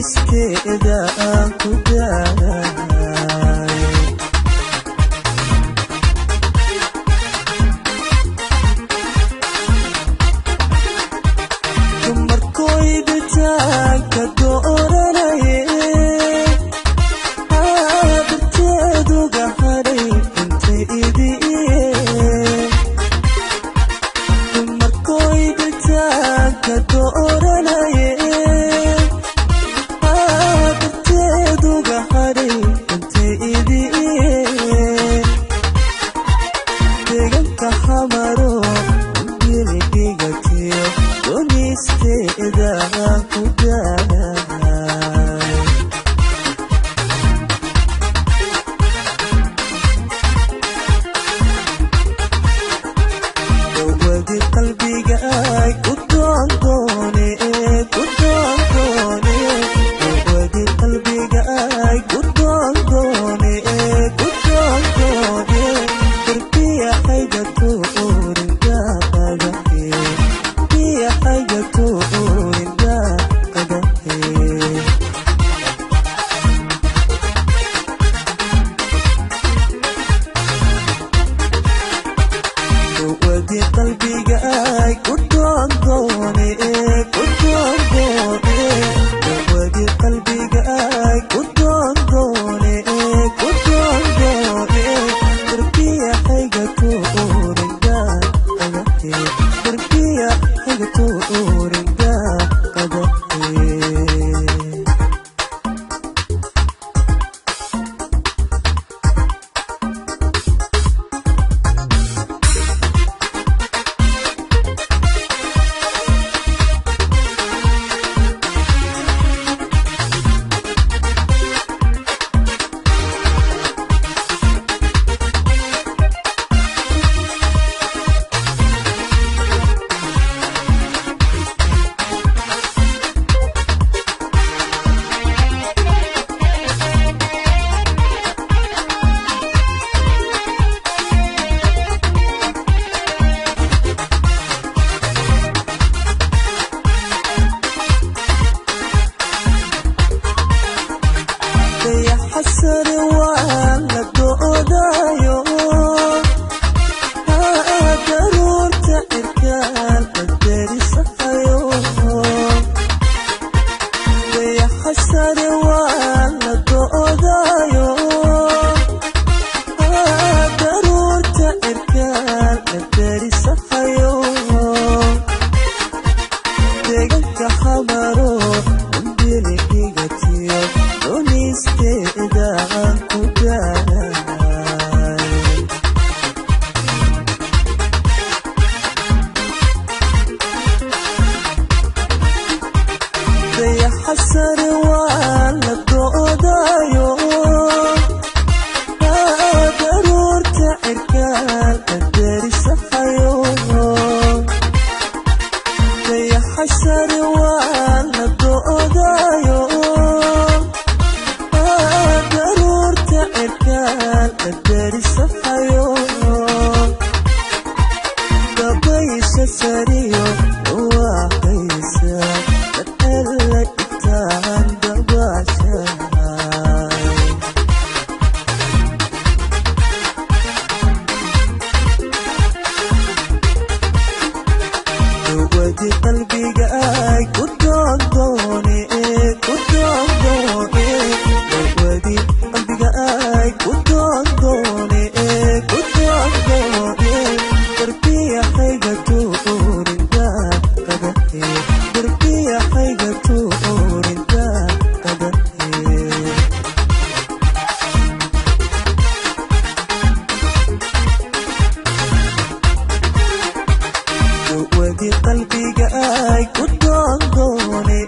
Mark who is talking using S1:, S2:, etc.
S1: doonisteeda aan ku daalay dumarkoy bitaanka dooranaye darteeduga hadhay intay idiye dumarkoy bitaanka dooranaye darteeduga hadhay intay idiye deeganka hamaro biliigatiyo doonisteeda aan ku daalay dawadi qalbiga ay ku doondoone dawadi qalbiga ay ku doondoone darbiya hayga tuurinda qadahe biya hayga tuurinda qadahe dawadi qalbiga ay ku doondoone dawadi qalbiga ay ku doondoone darbiya hayga tuurinda qadahe darbiya hayga tuurinda qadahe حسن ولا دودايو ضرور تركال الدري صحيو يا حسن ولا دودايو ضرور تركال الدري صحيو دقنك خبرو biliigatiyo doonisteeda aan ku daalay dayaxa sare waa la doodayo daruurta cirkaal qadari saxayo dayaxa sare waa la doodayo daruurta cirkaal qadari saxayo dabaysa sariyo waaqaysa dadala itaan dabashahay dawadi qalbiga ay ku doondoone dawadi qalbiga ay ku doondoone darbiya hayga tuurinda qadahe darbiya hayga tuurinda qadahe dawadi qalbiga ay ku doondoone